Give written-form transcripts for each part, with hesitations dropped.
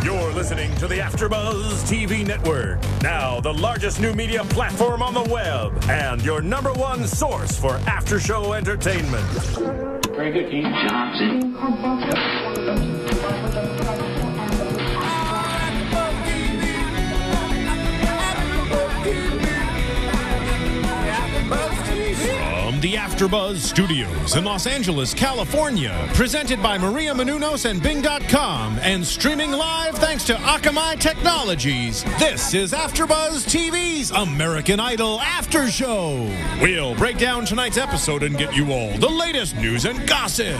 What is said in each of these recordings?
You're listening to the AFTERBUZZ TV Network, now the largest new media platform on the web, and your #1 source for after-show entertainment. Very good, Keith. Johnson. From the AFTERBUZZ Studios in Los Angeles, California, presented by Maria Menounos and Bing.com, and streaming live thanks to Akamai Technologies, this is AFTERBUZZ TV's American Idol After Show. We'll break down tonight's episode and get you all the latest news and gossip.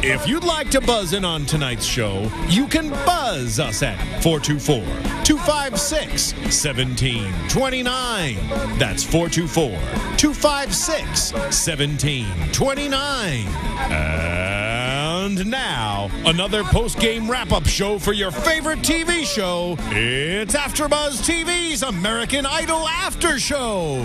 If you'd like to buzz in on tonight's show, you can buzz us at 424-256-1729. That's 424-256-1729. And now, another post-game wrap-up show for your favorite TV show. It's AFTERBUZZ TV's American Idol After Show.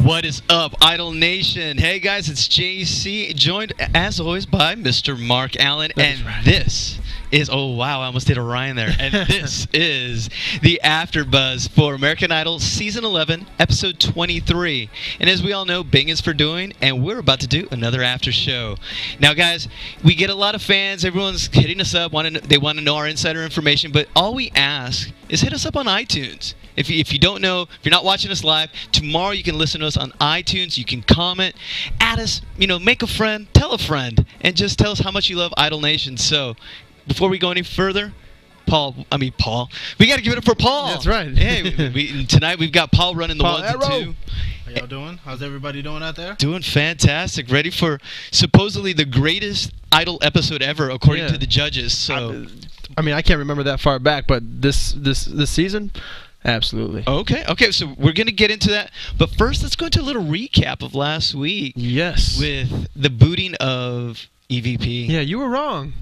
What is up, Idol Nation? Hey, guys, it's JC, joined, as always, by Mr. Mark Allen. That's and right. This is, oh, wow, I almost did a Ryan there. And this is the AfterBuzz for American Idol Season 11, Episode 23. And as we all know, Bing is for doing, and we're about to do another after show. Now, guys, we get a lot of fans. Everyone's hitting us up. They want to know our insider information. But all we ask is hit us up on iTunes. If you don't know, if you're not watching us live, tomorrow you can listen to us on iTunes. You can comment, add us, make a friend, tell a friend, and just tell us how much you love Idol Nation. So, before we go any further, Paul, we got to give it up for Paul. That's right. Hey, tonight we've got Paul running the Paul 1 and 2. How y'all doing? How's everybody doing out there? Doing fantastic. Ready for supposedly the greatest Idol episode ever, according to the judges. So, I mean, I can't remember that far back, but this season, absolutely. Okay, so we're going to get into that. But first, let's go into a little recap of last week. Yes. With the booting of EVP. Yeah, you were wrong.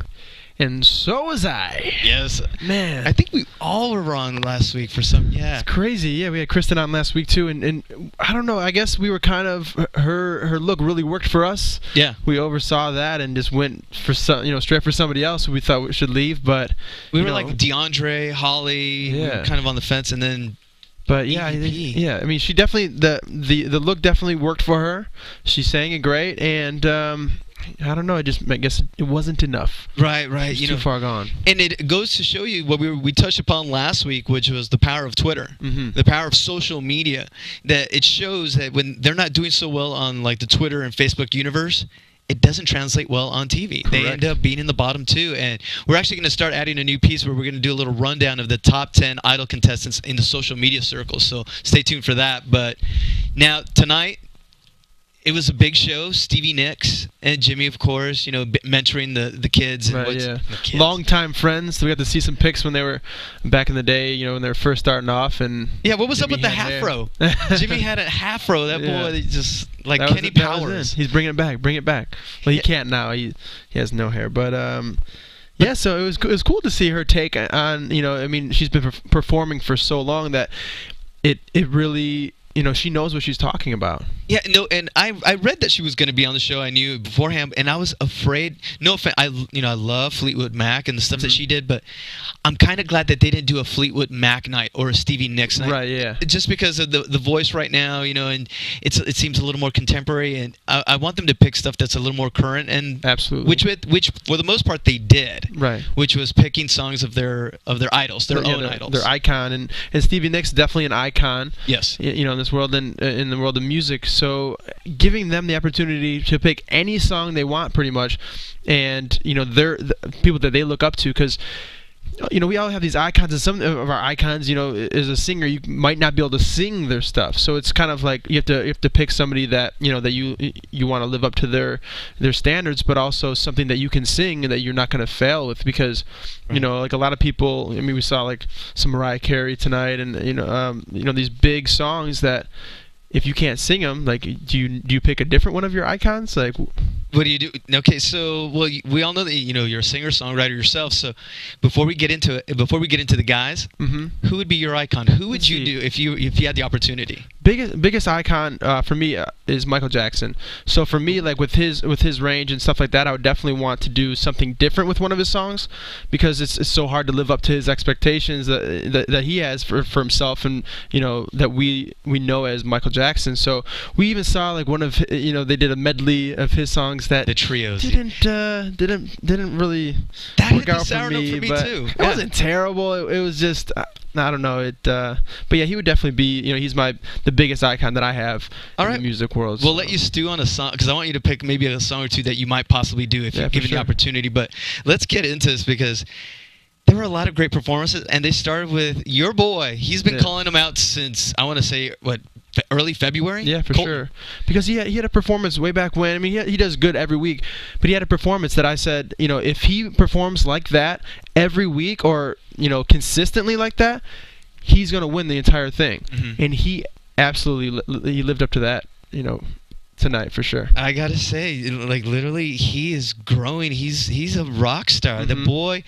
And so was I. Yes. Man. I think we all were wrong last week for some, It's crazy. Yeah, we had Kristen on last week, too. And I don't know, I guess we were kind of, her look really worked for us. Yeah. We oversaw that and just went for straight for somebody else who we thought we should leave. But we were like DeAndre, Holly, we were kind of on the fence, and then but yeah, I mean, she definitely, the look definitely worked for her. She sang it great, and I don't know. I guess it wasn't enough. Right. It's too far gone. And it goes to show you what we touched upon last week, which was the power of Twitter, the power of social media. That it shows that when they're not doing so well on like the Twitter and Facebook universe, it doesn't translate well on TV. Correct. They end up being in the bottom 2. And we're actually going to start adding a new piece where we're going to do a little rundown of the top 10 Idol contestants in the social media circles. So stay tuned for that. But now tonight, it was a big show. Stevie Nicks and Jimmy, of course, mentoring the kids. And the kids. Long-time friends. We got to see some pics when they were back in the day, when they were first starting off. And yeah, what was up with the half-fro? Jimmy had a half-fro. That boy just like Kenny Powers. He's bringing it back. Well, he can't now. He has no hair. But yeah, so it was cool to see her take on, I mean, she's been performing for so long that it really, she knows what she's talking about. Yeah, no, and I read that she was going to be on the show. I knew beforehand, and I was afraid. No offense, I love Fleetwood Mac and the stuff that she did, but I'm kind of glad that they didn't do a Fleetwood Mac night or a Stevie Nicks night. Right, yeah. Just because of the voice right now, and it seems a little more contemporary, and I want them to pick stuff that's a little more current, and absolutely, which for the most part they did. Right. Which was picking songs of their idols, their own idols, their icon, and Stevie Nicks definitely an icon. Yes. In this world and in the world of music. So giving them the opportunity to pick any song they want, pretty much, and they're the people that they look up to, because we all have these icons, and some of our icons, as a singer, you might not be able to sing their stuff. So it's kind of like you have to pick somebody that that you want to live up to their standards, but also something that you can sing and that you're not going to fail with, because like a lot of people. I mean, we saw like some Mariah Carey tonight, and these big songs that, if you can't sing them, like, do you pick a different one of your icons? Like, what do you do? Okay, so we all know that you're a singer-songwriter yourself. So before we get into the guys, who would be your icon? Who would you do if you had the opportunity? biggest icon for me is Michael Jackson. So for me, like with his range and stuff like that, I would definitely want to do something different with one of his songs, because it's so hard to live up to his expectations that he has for himself, and that we know as Michael Jackson. So we even saw like one of they did a medley of his songs that the trios didn't really that work hit the out sour for note me, for me but too. it wasn't terrible. It was just I don't know it. But yeah, he would definitely be. He's the biggest icon that I have in the music world. We'll let you stew on a song, because I want you to pick maybe a song or two that you might possibly do if you're given the opportunity. But let's get into this, because there were a lot of great performances, and they started with your boy. He's been calling them out since, I want to say, early February? Yeah, for sure. Because he had a performance way back when. I mean, he does good every week, but he had a performance that I said, if he performs like that every week, or consistently like that, he's going to win the entire thing. Mm-hmm. And he absolutely he lived up to that, tonight for sure. I gotta say, like, literally, he is growing. He's a rock star. Mm-hmm. The boy.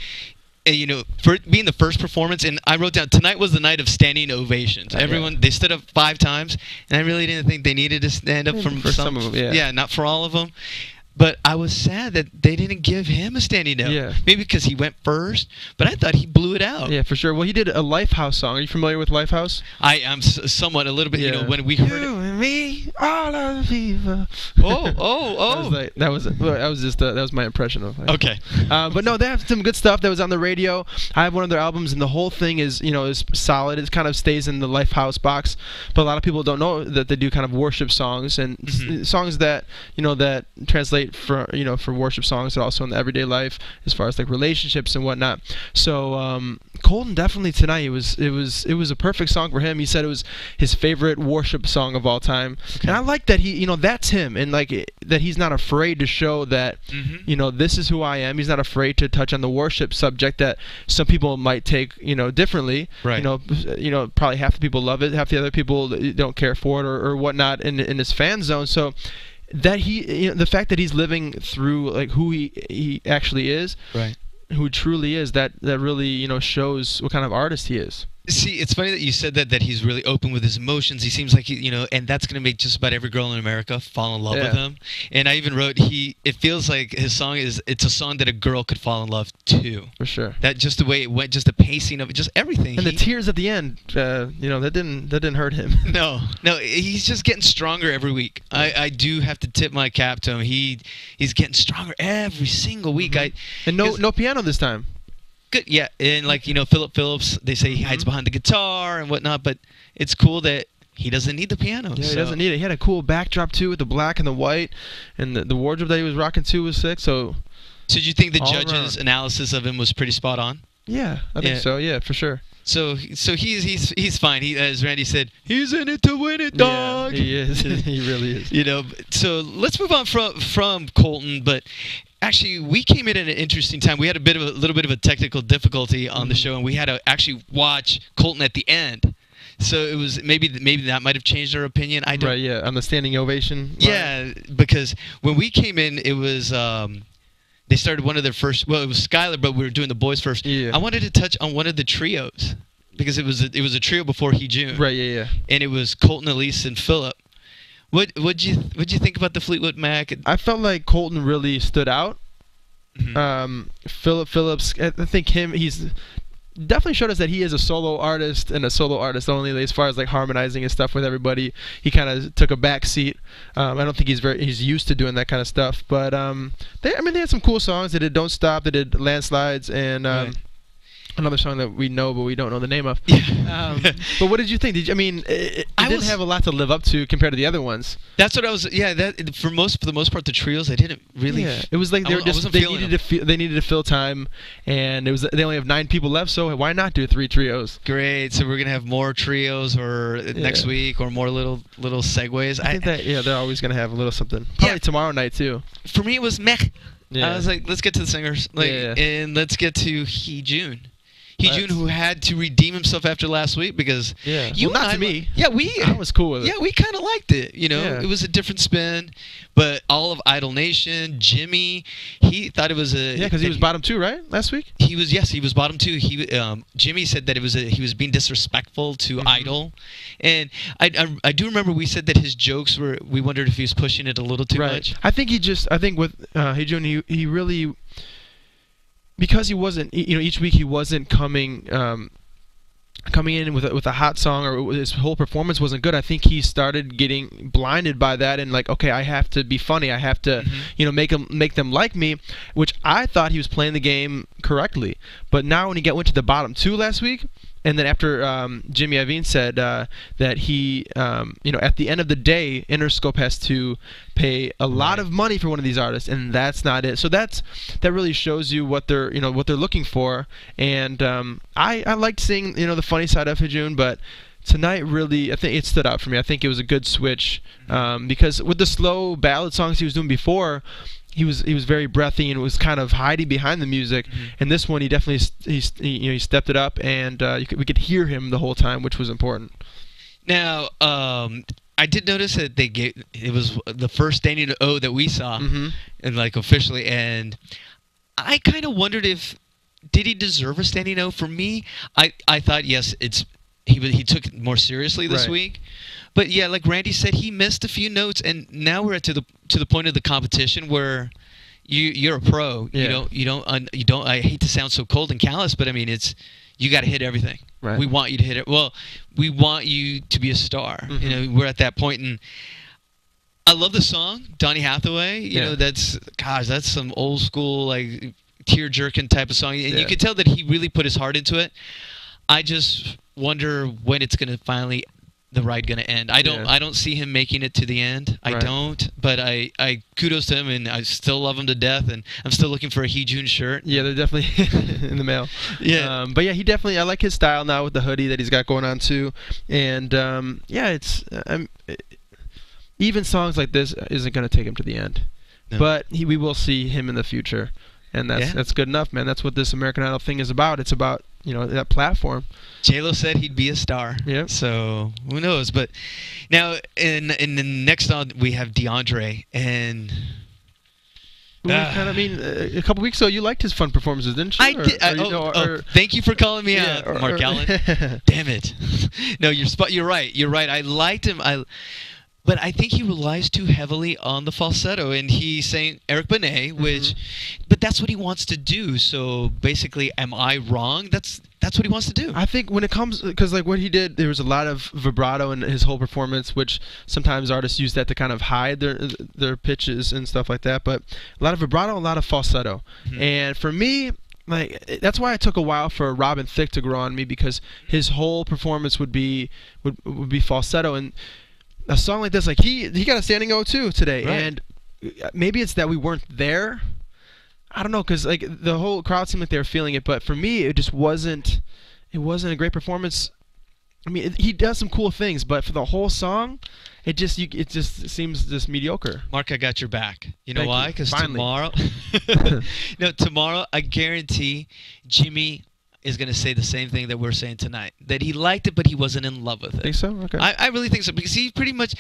For being the first performance, and I wrote down, tonight was the night of standing ovations. Everyone, they stood up 5 times, and I really didn't think they needed to stand up for some of them. Yeah, not for all of them. But I was sad that they didn't give him a standing up. Yeah. Maybe because he went first, but I thought he blew it out. Yeah, for sure. Well, he did a Lifehouse song. Are you familiar with Lifehouse? I am somewhat, a little bit. When we heard you and me, all of the people. Oh. That was my impression of it. Okay. But no, they have some good stuff that was on the radio. I have one of their albums, and the whole thing is solid. It kind of stays in the Lifehouse box, but a lot of people don't know that they do kind of worship songs, and songs that that translate for worship songs, but also in the everyday life as far as like relationships and whatnot. So Colton definitely tonight it was a perfect song for him. He said it was his favorite worship song of all time. Okay. And I like that he that's him, and like that he's not afraid to show that this is who I am. He's not afraid to touch on the worship subject that some people might take differently. Right. Probably half the people love it, half the other people don't care for it or whatnot in his fan zone. So that the fact that he's living through like who he actually is, right, who truly is, that really shows what kind of artist he is. See, it's funny that you said that he's really open with his emotions. He seems like and that's going to make just about every girl in America fall in love with him. And I even wrote it feels like his song it's a song that a girl could fall in love to. For sure. That just the way it went, just the pacing of it, just everything. And the tears at the end, that didn't hurt him. No, he's just getting stronger every week. I do have to tip my cap to him. He's getting stronger every single week. And no piano this time. Good, yeah, and like Philip Phillips, they say he hides behind the guitar and whatnot, but it's cool that he doesn't need the piano. Yeah, he doesn't need it. He had a cool backdrop too with the black and the white, and the wardrobe that he was rocking too was sick. So did you think the judges' analysis of him was pretty spot on? Yeah, I think so. Yeah, for sure. So he's fine. As Randy said, he's in it to win it, dog. Yeah, he is. He really is. So let's move on from Colton, but. Actually, we came in at an interesting time. We had a little bit of a technical difficulty on the show, and we had to actually watch Colton at the end. So it was maybe that might have changed our opinion. I don't. Right. Yeah. On the standing ovation. Yeah, because when we came in, it was they started one of their first. Well, it was Skylar, but we were doing the boys first. Yeah. I wanted to touch on one of the trios because it was a trio before He June. Right. Yeah. And it was Colton, Elise, and Philip. What'd you think about the Fleetwood Mac? I felt like Colton really stood out. Mm-hmm. Philip Phillips, I think he's definitely showed us that he is a solo artist and a solo artist only. As far as like harmonizing his stuff with everybody, he kind of took a back seat. I don't think he's used to doing that kind of stuff. But they had some cool songs. They did "Don't Stop." They did "Landslides" and. Right. Another song that we know but we don't know the name of. But what did you think? It didn't have a lot to live up to compared to the other ones. That's what I was. Yeah, that for the most part, the trios they didn't really. Yeah, it was like they needed to fill time, and they only have 9 people left, so why not do 3 trios? Great. So we're gonna have more trios next week or more little segues. I think that they're always gonna have a little something. Probably tomorrow night too. For me, it was meh. Yeah. I was like, let's get to the singers, and let's get to He June. Hee-Jun, who had to redeem himself after last week because well, not to me. Yeah, I was cool with it. Yeah, we kind of liked it. You know, Yeah. it was a different spin, but all of Idol Nation, Jimmy, he thought it was a because he was bottom 2, right, last week? He was bottom 2. Jimmy said that he was being disrespectful to Idol, and I do remember we said that his jokes we wondered if he was pushing it a little too much. I think with Hee-Jun, he really, because he wasn't, each week he wasn't coming in with a hot song, or his whole performance wasn't good. I think he started getting blinded by that and like, okay, I have to be funny. I have to, make them like me, which I thought he was playing the game correctly. But now when he went to the bottom 2 last week, and then after Jimmy Iovine said that he, at the end of the day, Interscope has to pay a lot of money for one of these artists, and that's not it. So that really shows you what they're looking for. And I liked seeing the funny side of Hee-Jun, but tonight really, I think it stood out for me. I think it was a good switch because with the slow ballad songs he was doing before, he was very breathy and was kind of hiding behind the music. And this one, he definitely he stepped it up, and we could hear him the whole time, which was important. Now, I did notice that it was the first standing O that we saw, and like officially, and I kind of wondered did he deserve a standing O? For me, I thought yes, he took it more seriously this week. But yeah, like Randy said, he missed a few notes, and now we're to the point of the competition where you're a pro. Yeah. You don't. I hate to sound so cold and callous, but I mean you got to hit everything. Right. We want you to hit it. Well, we want you to be a star. We're at that point, and I love the song Donny Hathaway. You know, that's some old school like tear-jerking type of song, and you can tell that he really put his heart into it. I just wonder when it's going to finally. The ride going to end. I don't see him making it to the end. I don't, but I kudos to him, and I still love him to death, and I'm still looking for a Hee-Jun shirt. Yeah, they're definitely in the mail. Yeah. But yeah, I like his style now with the hoodie that he's got going on too. And it's even songs like this isn't going to take him to the end. No. But we will see him in the future. And that's good enough, man. That's what this American Idol thing is about. It's about, that platform. J-Lo said he'd be a star. Yeah. So who knows? But now in the next on we have DeAndre, and a couple weeks ago you liked his fun performances, didn't you? I did. Thank you for calling me out, Mark Allen. Damn it. No, you're right. You're right. I liked him. But I think he relies too heavily on the falsetto, and he's saying Eric Benet, but that's what he wants to do. So basically, am I wrong? That's what he wants to do. I think when it comes, because like what he did, there was a lot of vibrato in his whole performance, which sometimes artists use that to kind of hide their pitches and stuff like that. But a lot of vibrato, a lot of falsetto, and for me. Like that's why it took a while for Robin Thicke to grow on me, because his whole performance would be falsetto. And a song like this, like he got a standing O2 today, and maybe it's that we weren't there. I don't know, because like the whole crowd seemed like they were feeling it, but for me, it just wasn't. It wasn't a great performance. I mean, he does some cool things, but for the whole song, it just seems just mediocre. Mark, I got your back. You know Thank why? you. Because Finally. tomorrow, I guarantee Jimmy is going to say the same thing that we're saying tonight. That he liked it, but he wasn't in love with it. Think so? Okay. I really think so, because he pretty much...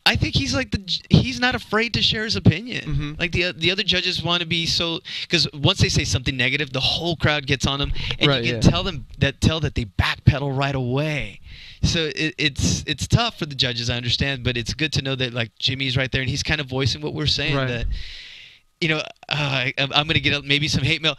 I think he's like he's not afraid to share his opinion. Like the other judges want to be so... Because once they say something negative, the whole crowd gets on them, and you can tell that they backpedal right away. So it's tough for the judges, I understand, but it's good to know that like Jimmy's right there, and he's kind of voicing what we're saying. That I'm going to get maybe some hate mail.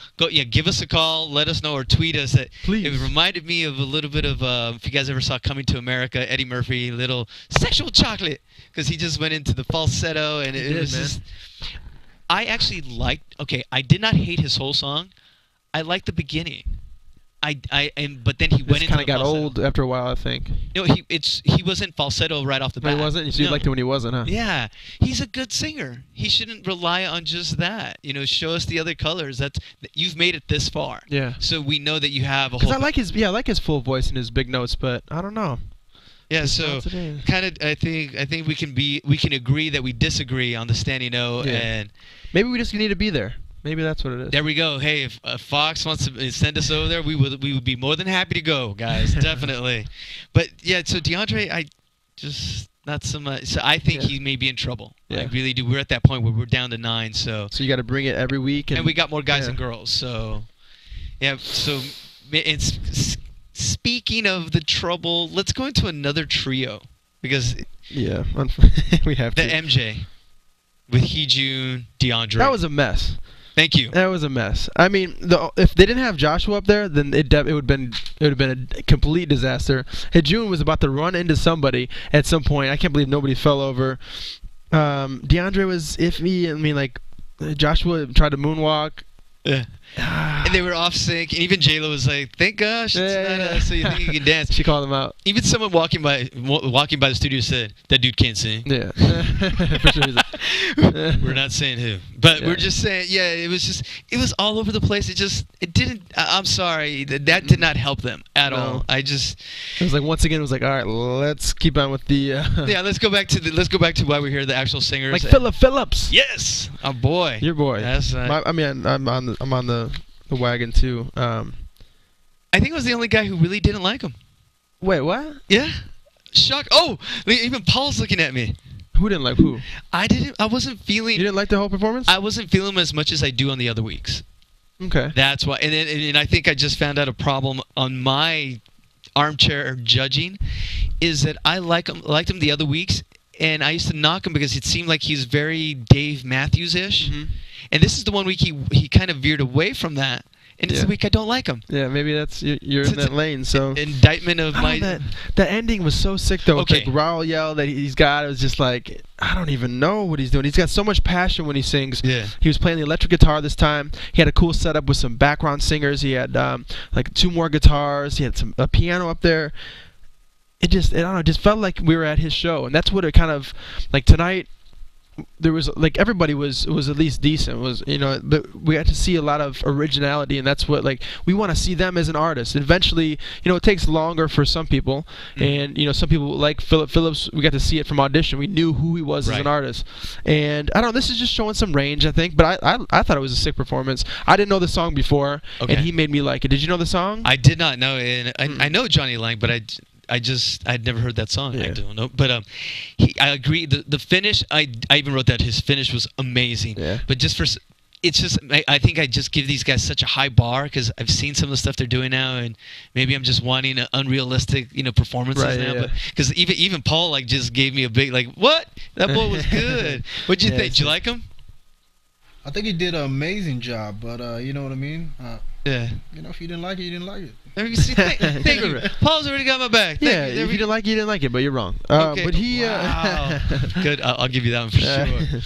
Give us a call, let us know, or tweet us. Please. It reminded me of a little bit of, if you guys ever saw Coming to America, Eddie Murphy, little sexual chocolate, because he just went into the falsetto, and it was just... I actually liked... Okay, I did not hate his whole song. I liked the beginning. But then he went into kind of got old after a while, I think. No, he wasn't falsetto right off the bat. He wasn't? So you liked it when he wasn't, huh? Yeah. He's a good singer. He shouldn't rely on just that. Show us the other colors. You've made it this far. Yeah. So we know that you have a whole... Because I like his full voice and his big notes, but I don't know. Yeah, so kind of I think we can agree that we disagree on the standing O, and maybe we just need to be there. Maybe that's what it is. There we go. Hey, if Fox wants to send us over there, we would be more than happy to go, guys. Definitely. But yeah, so DeAndre, I just not so much. So I think he may be in trouble. Yeah. I really do. We're at that point where we're down to 9. So you got to bring it every week, and we got more guys and girls. So yeah. So it's speaking of the trouble, let's go into another trio because we have the to. MJ with Heejun, DeAndre. That was a mess. Thank you. That was a mess. I mean, if they didn't have Joshua up there, then it would have been a complete disaster. Heejun was about to run into somebody at some point. I can't believe nobody fell over. DeAndre was iffy. I mean, like Joshua tried to moonwalk. Yeah. And they were off sync, and even J-Lo was like, "Thank gosh, it's not us, so you think you can dance." She called him out. Even someone walking by the studio said, "That dude can't sing." Yeah. For sure. We're not saying who, but we're just saying, yeah, it was all over the place. It didn't. I'm sorry, that did not help them at all. It was like once again, it was like, all right, let's keep on with the. Yeah, let's go back to why we're here. The actual singers, like Philip Phillips. Yes, our boy. Your boy. That's. I mean, I'm on the wagon too. I think I was the only guy who really didn't like him. Wait, what? Yeah. Shock. Oh, even Paul's looking at me. Who didn't like who? I wasn't feeling. You didn't like the whole performance? I wasn't feeling him as much as I do on the other weeks. Okay. That's why. And I think I just found out a problem on my armchair judging is that I liked him the other weeks, and I used to knock him because it seemed like he's very Dave Matthews-ish. Mm-hmm. And this is the one week he kind of veered away from that. And it's the week I don't like him. Yeah, maybe that's you're in that lane. So indictment of my that ending was so sick though. Okay. Like Raul yell that he's got. It was just like I don't even know what he's doing. He's got so much passion when he sings. Yeah. He was playing the electric guitar this time. He had a cool setup with some background singers. He had like 2 more guitars. He had a piano up there. I don't know. It just felt like we were at his show, and that's what it kind of like tonight. There was like everybody was at least decent, but we got to see a lot of originality, and that's what like we want to see them as an artist. Eventually, it takes longer for some people, and some people like Philip Phillips. We got to see it from audition. We knew who he was as an artist, and I don't know. This is just showing some range, I think. But I thought it was a sick performance. I didn't know the song before, and he made me like it. Did you know the song? I did not know, and I know Johnny Lang, but I'd never heard that song. I don't know, but I agree. The finish, I even wrote that his finish was amazing. Yeah. But I think I just give these guys such a high bar because I've seen some of the stuff they're doing now, and maybe I'm just wanting unrealistic performances now. Yeah. But because even Paul like just gave me a big like, what? That boy was good. What'd you think? Did you like him? I think he did an amazing job, but you know what I mean. Yeah. If you didn't like it, you didn't like it. Thank you. Paul's already got my back. If you didn't like it, you didn't like it, but you're wrong. Okay. But he. Wow. Good. I'll give you that one for sure.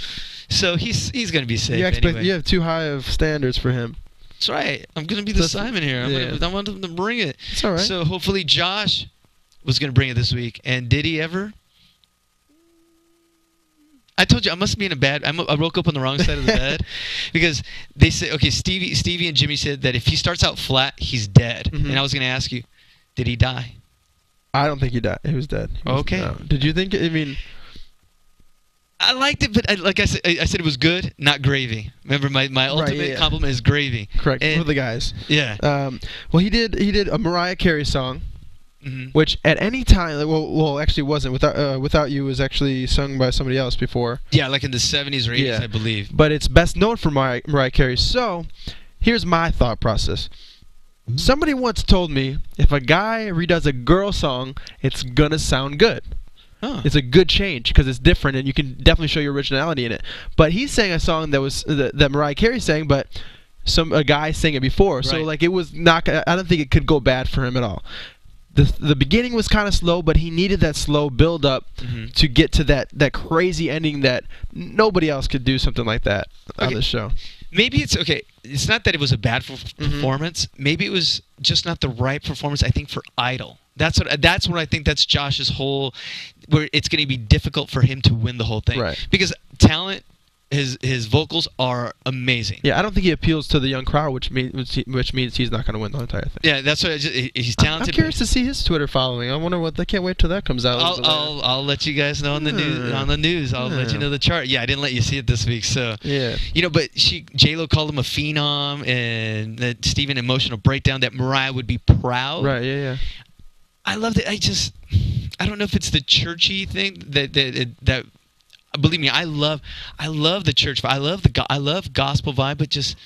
So he's going to be safe. You have too high of standards for him. That's right. I'm going to be the Simon here. I want him to bring it. It's all right. So hopefully Josh was going to bring it this week. And did he ever? I told you I must be in a bad. I woke up on the wrong side of the bed because they said, okay, Stevie and Jimmy said that if he starts out flat, he's dead. Mm-hmm. And I was going to ask you, did he die? I don't think he died. He was dead. Okay. No. Did you think? I mean, I liked it, but like I said it was good, not gravy. Remember, my ultimate compliment is gravy. Correct. For the guys. Yeah. Well, he did a Mariah Carey song. Mm-hmm. Which at any time, well, actually wasn't. Without You was actually sung by somebody else before. Yeah, like in the 70s or 80s, I believe. But it's best known for Mariah Carey. So, here's my thought process. Mm-hmm. Somebody once told me if a guy redoes a girl song, it's gonna sound good. Huh. It's a good change because it's different, and you can definitely show your originality in it. But he sang a song that Mariah Carey sang, but a guy sang it before. Right. So like it was not. I don't think it could go bad for him at all. The beginning was kind of slow, but he needed that slow build up to get to that crazy ending that nobody else could do something like that on the show. Maybe it's okay. It's not that it was a bad performance. Maybe it was just not the right performance. I think for Idol. That's what I think. That's Josh's whole. Where it's going to be difficult for him to win the whole thing. Right. Because talent. his vocals are amazing. Yeah, I don't think he appeals to the young crowd, which means he's not going to win the entire thing. Yeah, that's what he's talented. I'm curious to see his Twitter following. I wonder what. I can't wait till that comes out. I'll let you guys know on the news. I'll let you know the chart. Yeah, I didn't let you see it this week, so yeah. But J-Lo called him a phenom, and that Steven emotional breakdown that Mariah would be proud. Right. Yeah. I loved it. I don't know if it's the churchy thing that. Believe me, I love the church. I love gospel vibe, but just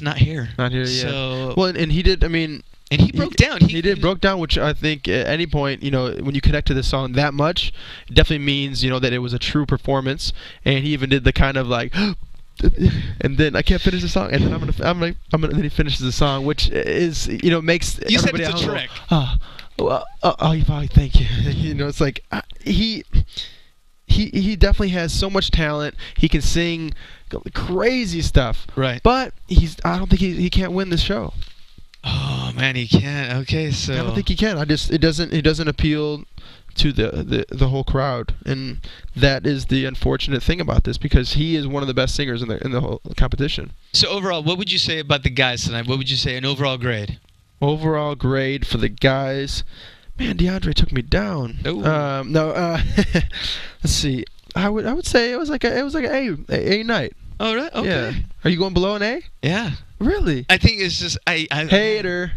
not here. Not here, yeah. So, well, and he did. I mean, and he broke down. He broke down, which I think at any point, when you connect to this song that much, it definitely means that it was a true performance. And he even did the kind of like, and then I can't finish the song, and then I'm gonna. Then he finishes the song, which is makes you said everybody it's a trick. Thank you. It's like He definitely has so much talent. He can sing crazy stuff. Right. But I don't think he can't win this show. Oh man, he can't. Okay, so I don't think he can. It doesn't appeal to the whole crowd, and that is the unfortunate thing about this, because he is one of the best singers in the whole competition. So overall, what would you say about the guys tonight? What would you say an overall grade? Overall grade for the guys. Man, DeAndre took me down. No, let's see. I would say it was like an A night. Oh, right? Okay. Yeah. Are you going below an A? Yeah. Really? I think it's just hater.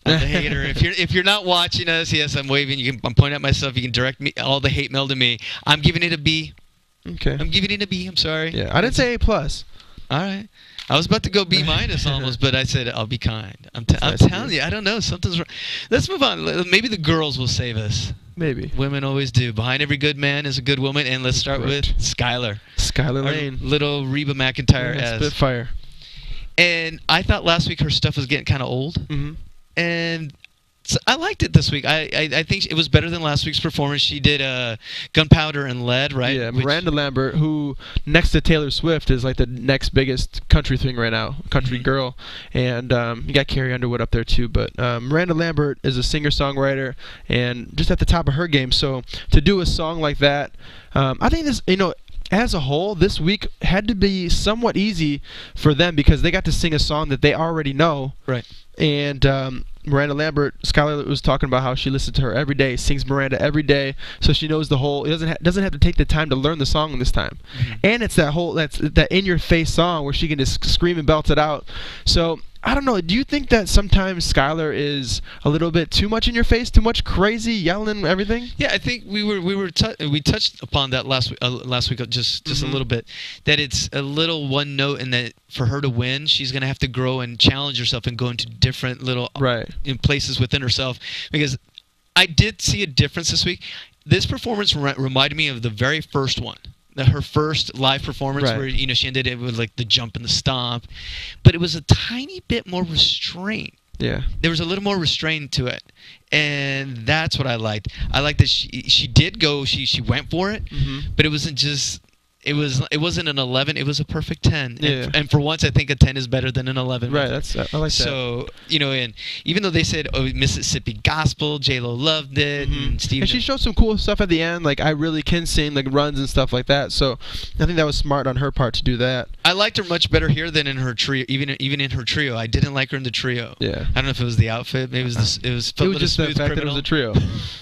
I'm a hater. If you're not watching us, yes, I'm waving. I'm pointing at myself. You can direct me all the hate mail to me. I'm giving it a B. Okay. I'm giving it a B. I'm sorry. Yeah. I didn't say A+. All right. I was about to go B- almost, but I said I'll be kind. I'm telling you, I don't know. Something's wrong. Let's move on. Maybe the girls will save us. Maybe. Women always do. Behind every good man is a good woman, and let's start with Skylar. Skylar Lane. Little Reba McEntire as Spitfire. And I thought last week her stuff was getting kind of old. Mm-hmm. And so I liked it this week. I think it was better than last week's performance. She did Gunpowder and Lead, right? Yeah, Miranda Lambert, who next to Taylor Swift is like the next biggest country thing right now, country girl. And you got Carrie Underwood up there too. But Miranda Lambert is a singer-songwriter and just at the top of her game. So to do a song like that, I think this, as a whole, this week had to be somewhat easy for them because they got to sing a song that they already know. Right. And Miranda Lambert, Skylar was talking about how she listens to her every day, sings Miranda every day, so she knows the whole. It doesn't have to take the time to learn the song this time, and it's that in your face song where she can just scream and belt it out. So I don't know. Do you think that sometimes Skylar is a little bit too much in your face, too much crazy yelling everything? Yeah, I think we touched upon that last week just a little bit, that it's a little one note, and that for her to win, she's gonna have to grow and challenge herself and go into different little places within herself. Because I did see a difference this week. This performance reminded me of the very first one. Her first live performance where she ended it with like the jump and the stomp, but it was a tiny bit more restrained. Yeah, there was a little more restraint to it, and that's what I liked. I liked that she did go, she went for it, but it wasn't just. It wasn't an 11. It was a perfect 10. Yeah. And for once, I think a 10 is better than an 11. Right. I like that. So and even though they said Mississippi Gospel, J-Lo loved it, and Steve. And she showed some cool stuff at the end, like I really can sing, like runs and stuff like that. So I think that was smart on her part to do that. I liked her much better here than in her trio. Even in her trio, I didn't like her in the trio. Yeah. I don't know if it was the outfit. Maybe it was just the fact that it was a trio.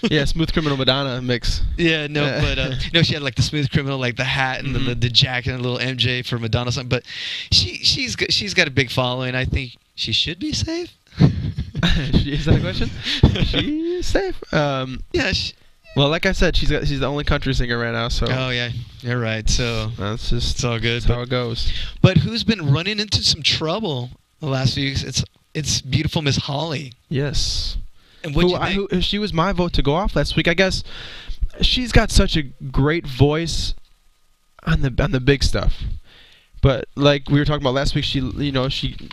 Yeah, Smooth Criminal Madonna mix. Yeah. No, but no, she had like the Smooth Criminal, like the hat and the jacket and a little MJ for Madonna something. But she's got a big following. I think she should be safe. Is that a question? She's safe. Yeah. Well, like I said, she's the only country singer right now. So. Oh yeah, you're right. So it's all good. That's how it goes. But who's been running into some trouble the last few weeks? It's beautiful Miss Holly. Yes. And what she was my vote to go off last week. I guess she's got such a great voice on the big stuff, but like we were talking about last week, she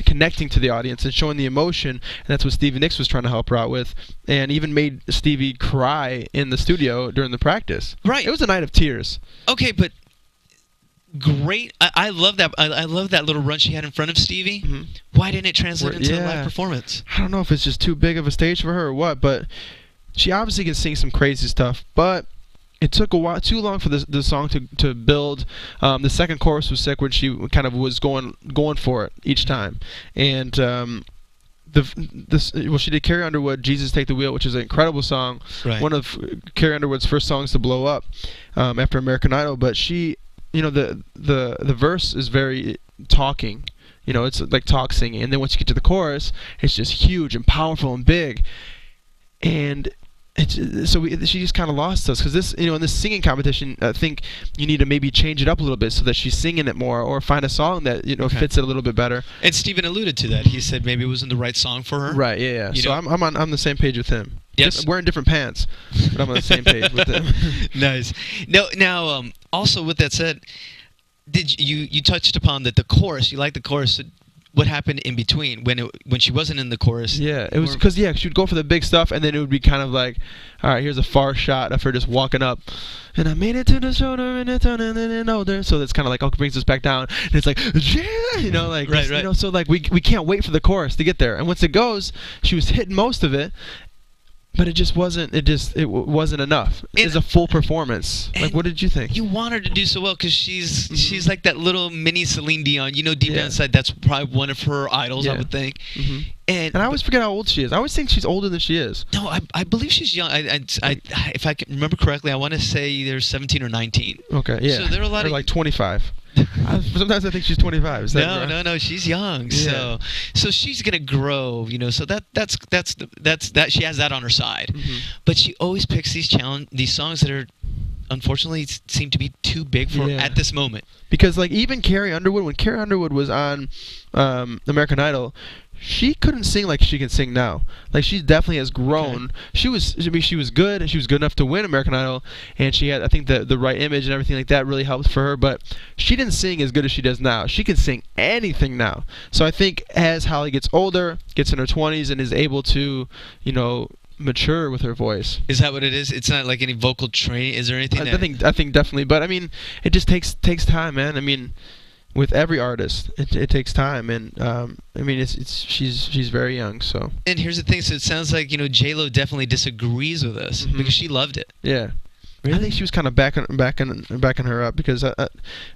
connecting to the audience and showing the emotion, and that's what Stevie Nicks was trying to help her out with, and even made Stevie cry in the studio during the practice. Right. It was a night of tears. Okay, but great. I love that. I love that little run she had in front of Stevie. Why didn't it translate into a live performance? I don't know if it's just too big of a stage for her or what, but she obviously can sing some crazy stuff, but it took a while, too long for the song to build. The second chorus was sick when she kind of was going for it each time, and she did Carrie Underwood, Jesus Take the Wheel, which is an incredible song. Right. One of Carrie Underwood's first songs to blow up after American Idol. But she, the verse is very talking. It's like talk singing, and then once you get to the chorus, it's just huge and powerful and big. And she just kind of lost us, because this, in this singing competition, I think you need to maybe change it up a little bit so that she's singing it more, or find a song that fits it a little bit better. And Steven alluded to that. He said maybe it wasn't the right song for her. Right. Yeah. So I'm on the same page with him. Yes. Wearing different pants, but I'm on the same page with him. Nice. Now, also with that said, did you touched upon that the chorus? You like the chorus. What happened in between when she wasn't in the chorus? Yeah, it was because she would go for the big stuff, and then it would be kind of like, all right, here's a far shot of her just walking up, and I made it to the shoulder and it's on and then older. So that's kind of like, brings us back down, and it's like, yeah, right. So like we can't wait for the chorus to get there, and once it goes, she was hitting most of it. But it just wasn't. It wasn't enough. It's a full performance. Like, what did you think? You want her to do so well because she's like that little mini Celine Dion. Deep down inside, that's probably one of her idols, I would think. And I always forget how old she is. I always think she's older than she is. No, I believe she's young. If I can remember correctly, I want to say either 17 or 19. Okay, yeah. So there are a lot of like 25. Sometimes I think she's 25. Is that right? No, she's young. Yeah. So she's gonna grow. So that's she has that on her side. But she always picks these songs that are, unfortunately, seem to be too big for her at this moment. Because like even Carrie Underwood, when Carrie Underwood was on American Idol, she couldn't sing like she can sing now. Like, she definitely has grown. Okay. She was good, and she was good enough to win American Idol, and she had, I think, the right image and everything like that really helped for her. But she didn't sing as good as she does now. She can sing anything now. So I think as Holly gets older, gets in her 20s, and is able to, mature with her voice. Is that what it is? It's not like any vocal training. Is there anything? I think definitely. But I mean, it just takes time, man. I mean, with every artist, it takes time, and I mean, she's very young, so. And here's the thing: so it sounds like J-Lo definitely disagrees with us because she loved it. Yeah, really? I think she was kind of backing her up because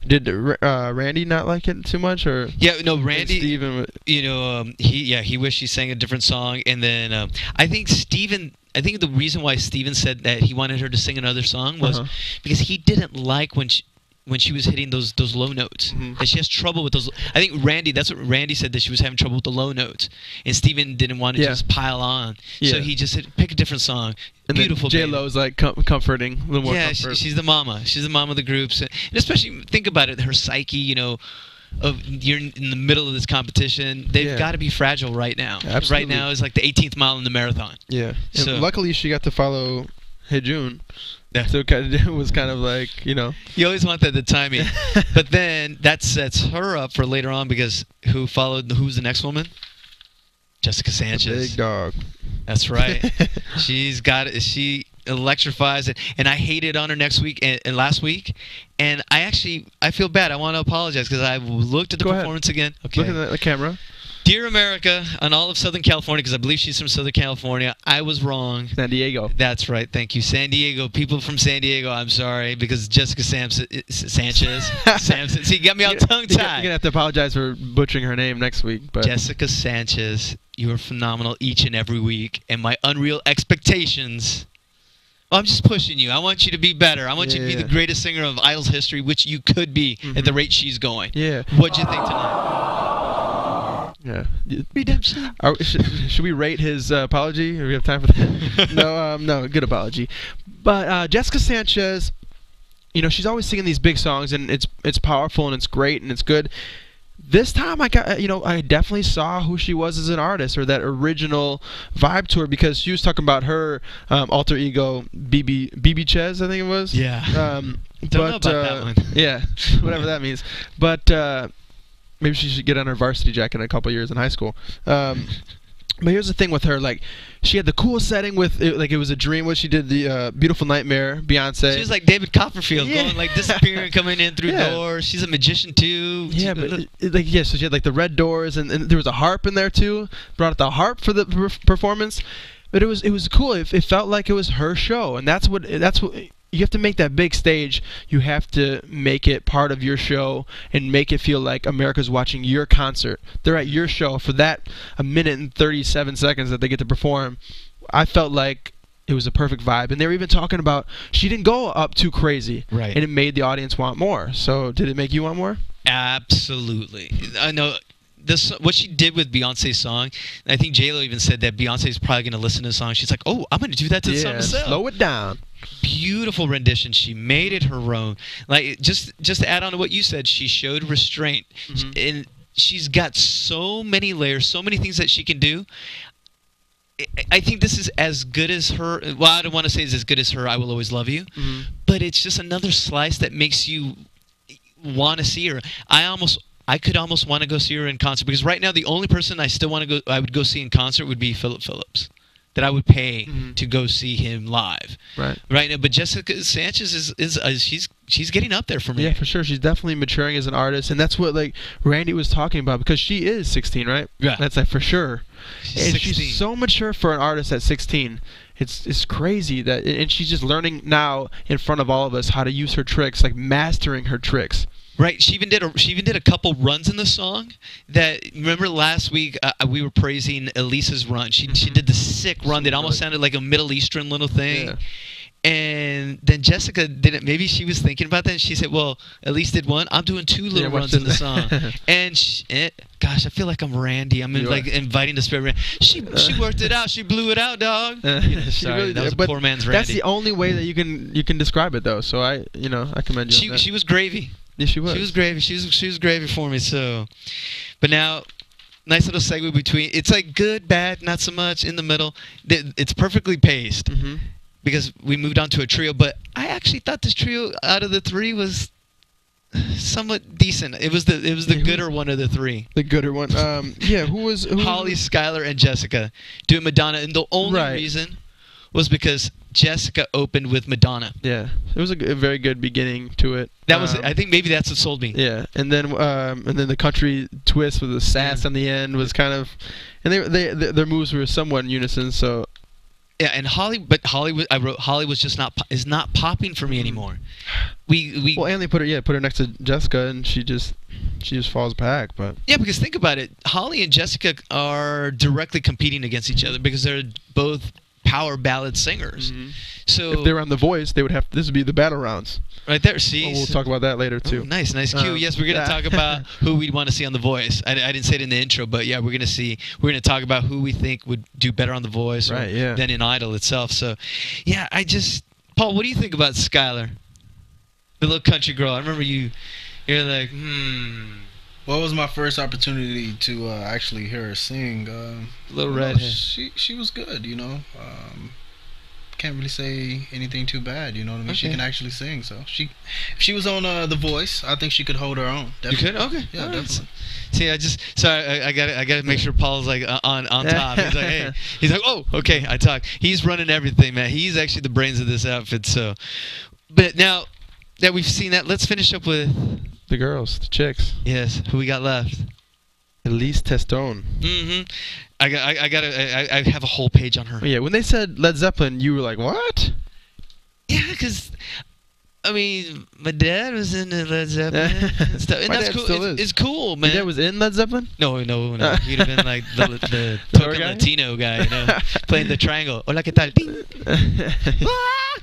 did Randy not like it too much, or? Yeah, no, Randy. Steven, he wished he sang a different song, and then I think the reason why Steven said that he wanted her to sing another song was because he didn't like when she was hitting those low notes. And she has trouble with those. I think that's what Randy said, that she was having trouble with the low notes. And Steven didn't want to just pile on. Yeah. So he just said, pick a different song. And beautiful. J-Lo's like comforting, a little more comfort. She's the mama. She's the mama of the groups. And especially, think about it, her psyche, you're in the middle of this competition. They've got to be fragile right now. Absolutely. Right now is like the 18th mile in the marathon. Yeah. So, and luckily she got to follow Hejun. So it was kind of like, You always want the timing. But then that sets her up for later on, because who's the next woman? Jessica Sanchez. The big dog. That's right. She's got it. She electrifies it. And I hated on her last week. And I feel bad. I want to apologize because I looked at the performance again. Okay. Look at the camera. Dear America, on all of Southern California, because I believe she's from Southern California, I was wrong. San Diego. That's right. Thank you. San Diego. People from San Diego, I'm sorry, because Jessica Sanchez. Samson. See, you got me all tongue-tied. You're going to have to apologize for butchering her name next week. But Jessica Sanchez, you are phenomenal each and every week, and my unreal expectations. Well, I'm just pushing you. I want you to be better. I want you to be the greatest singer of Idol's history, which you could be at the rate she's going. Yeah. What'd you think tonight? Yeah. Redemption. Should we rate his apology? Do we have time for that? No, good apology. But Jessica Sanchez, she's always singing these big songs, and it's powerful and it's great and it's good. This time I definitely saw who she was as an artist, or that original vibe to her, because she was talking about her alter ego, BB Chez, I think it was. Yeah. Don't know about that one. Yeah, whatever that means. But maybe she should get on her varsity jacket in a couple years in high school. But here's the thing with her, like, she had the cool setting with, it was a dream when she did the Beautiful Nightmare, Beyonce. She was like David Copperfield, going, like, disappearing, coming in through doors. She's a magician, too. Yeah, so she had, like, the red doors, and there was a harp in there, too. Brought out the harp for the performance. But it was cool. It felt like it was her show, and that's what you have to make that big stage. You have to make it part of your show and make it feel like America's watching your concert. They're at your show for that 1 minute and 37 seconds that they get to perform. I felt like it was a perfect vibe. And they were even talking about she didn't go up too crazy. Right. And it made the audience want more. So did it make you want more? Absolutely. I know. What she did with Beyonce's song, I think J-Lo even said that Beyonce's probably going to listen to the song. She's like, oh, I'm going to do that to the song myself. Slow it down. Beautiful rendition. She made it her own. Like just to add on to what you said, she showed restraint. And she's got so many layers, so many things that she can do. I think this is as good as her. Well, I don't want to say it's as good as her I Will Always Love You. But it's just another slice that makes you want to see her. I could almost want to go see her in concert, because right now the only person I still want to go, I would go see in concert would be Philip Phillips, that I would pay to go see him live. Right now, but Jessica Sanchez she's getting up there for me. Yeah, for sure. She's definitely maturing as an artist, and that's what like Randy was talking about, because she is 16, right? Yeah, that's like for sure. She's 16. She's so mature for an artist at 16. It's crazy that, and she's just learning now in front of all of us how to use her tricks, like mastering her tricks. Right. She even did a couple runs in the song. That, remember last week we were praising Elisa's run. She did the sick run that almost sounded like a Middle Eastern little thing. Yeah. And then Jessica didn't. Maybe she was thinking about that, and she said, "Well, Elise did one. I'm doing 2 little runs in the song." And gosh, I feel like I'm Randy. I'm inviting the spirit. She worked it out. She blew it out, dog. Sorry, really, that was a poor man's Randy. That's the only way that you can describe it, though. So I commend you. She was gravy. Yeah, she was. She was gravy. She was gravy for me. So, but now, nice little segue between. It's like good, bad, not so much, in the middle. It's perfectly paced because we moved on to a trio. But I actually thought this trio out of the 3 was somewhat decent. It was the gooder one of the 3. The gooder one. Yeah. Who was Holly, Skylar, and Jessica doing Madonna, and the only reason was because Jessica opened with Madonna. Yeah, it was a very good beginning to it. That was. I think maybe that's what sold me. Yeah, and then the country twist with the sass on the end was kind of, and their moves were somewhat in unison. So. Yeah, and Holly was just not popping for me anymore. And they put her next to Jessica, and she just falls back. But yeah, because think about it, Holly and Jessica are directly competing against each other because they're both power ballad singers. So if they were on The Voice, this would be the battle rounds. Right there, see? We'll talk about that later, too. Oh, nice cue. Yes, we're going to talk about who we'd want to see on The Voice. I didn't say it in the intro, but yeah, we're going to talk about who we think would do better on The Voice than in Idol itself. So, yeah, Paul, what do you think about Skylar? The little country girl. I remember you're like, Well, it was my first opportunity to actually hear her sing. Little redhead. She was good, Can't really say anything too bad, you know what I mean? Okay. She can actually sing, so if she was on The Voice, I think she could hold her own. Definitely. You could? Okay. Yeah, definitely. See, I gotta make sure Paul's like on top. He's like, hey, oh, okay, I talk. He's running everything, man. He's actually the brains of this outfit. So, but now that we've seen that, let's finish up with the girls, the chicks. Yes, who we got left? Elise Testone. I have a whole page on her. Yeah, when they said Led Zeppelin, you were like, what? Yeah, because I mean, my dad was in Led Zeppelin and stuff, and that's cool. It's cool, man. Your dad was in Led Zeppelin? No. He'd have been like the token Latino guy, playing the triangle. Hola, ¿qué tal? Ding.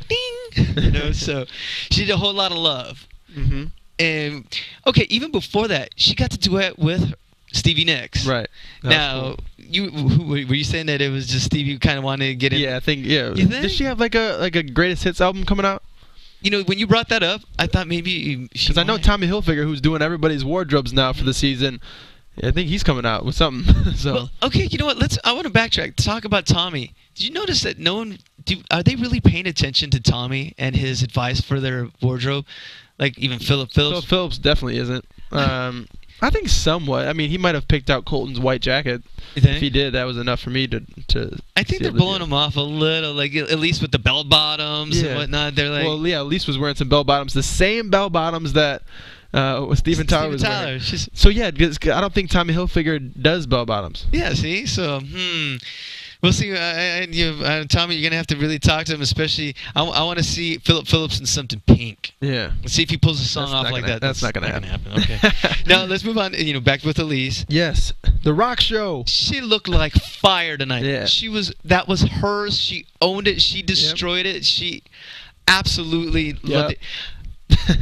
Ding. So she did a whole lot of love. And okay, even before that, she got to duet with Stevie Nicks. Right. Now, cool. Were you saying that it was just Stevie who kind of wanted to get in? Yeah, I think. Yeah. You think? Does she have like a greatest hits album coming out? When you brought that up, I thought maybe because I know Tommy Hilfiger, who's doing everybody's wardrobes now for the season. I think he's coming out with something. So. Well, okay, you know what? I want to backtrack. Talk about Tommy. Did you notice that are they really paying attention to Tommy and his advice for their wardrobe? Like even Philip Phillips? Philip Phillips definitely isn't. I think somewhat. I mean, he might have picked out Colton's white jacket. If he did, that was enough for me to I think they're blowing him off a little, like at least with the bell bottoms and whatnot. They're like, well, yeah, Elise was wearing some bell bottoms, the same bell bottoms that Steven Tyler was wearing. So yeah, because I don't think Tommy Hilfiger does bell bottoms. Yeah, see, so We'll see. Tommy, you're gonna have to really talk to him, especially. I want to see Philip Phillips in something pink. Yeah. Let's see if he pulls a song off like that. That's not gonna happen. Okay. Now let's move on. Back with Elise. Yes. The Rock Show. She looked like fire tonight. Yeah. That was hers. She owned it. She destroyed it. She absolutely loved it.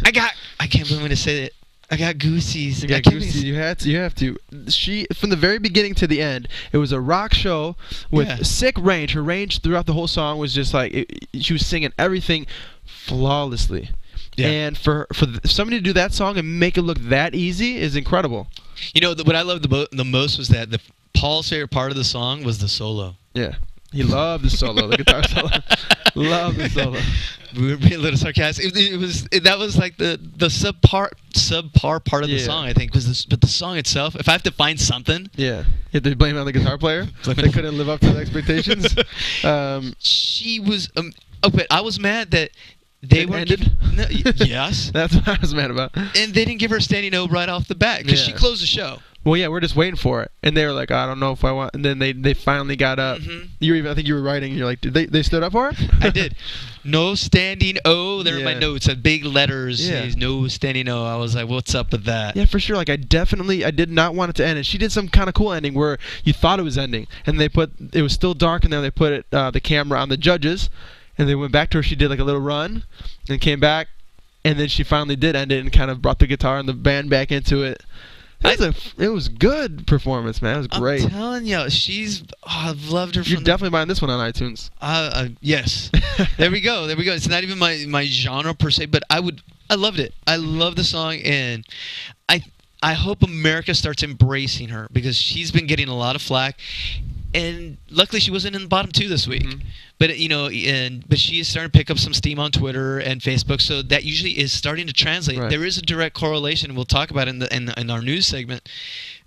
I can't believe I'm gonna say it. I got goosies. You got goosies. You have to. She, from the very beginning to the end, it was a rock show with sick range. Her range throughout the whole song was just like she was singing everything flawlessly. Yeah. And for somebody to do that song and make it look that easy is incredible. What I loved the most was that Paul's favorite part of the song was the solo. Yeah. He loved the solo, the guitar solo. Loved the solo. We were being a little sarcastic. That was like the subpar part of the song, I think. But the song itself, if I have to find something, you have to blame it on the guitar player. They couldn't live up to the expectations. She was. But I was mad that they were ended. Yes, that's what I was mad about. And they didn't give her a standing O right off the bat because she closed the show. Well, yeah, we're just waiting for it, and they were like, "I don't know if I want." And then they finally got up. I think you were writing. And you're like, "Did they stood up for it?" I did. No standing O. There in my notes, big letters. Says no standing O. I was like, "What's up with that?" Yeah, for sure. Like I did not want it to end, and she did some kind of cool ending where you thought it was ending, and it was still dark, and then they put the camera on the judges, and they went back to her. She did like a little run, and came back, and then she finally did end it, and kind of brought the guitar and the band back into it. It was good performance, man. It was great. I'm telling you, I've loved her. You're definitely buying this one on iTunes. Yes. There we go. It's not even my genre per se, but I loved it. I love the song, and I hope America starts embracing her because she's been getting a lot of flack, and luckily she wasn't in the bottom 2 this week. But but she is starting to pick up some steam on Twitter and Facebook, so that usually is starting to translate. Right. There is a direct correlation. We'll talk about it in our news segment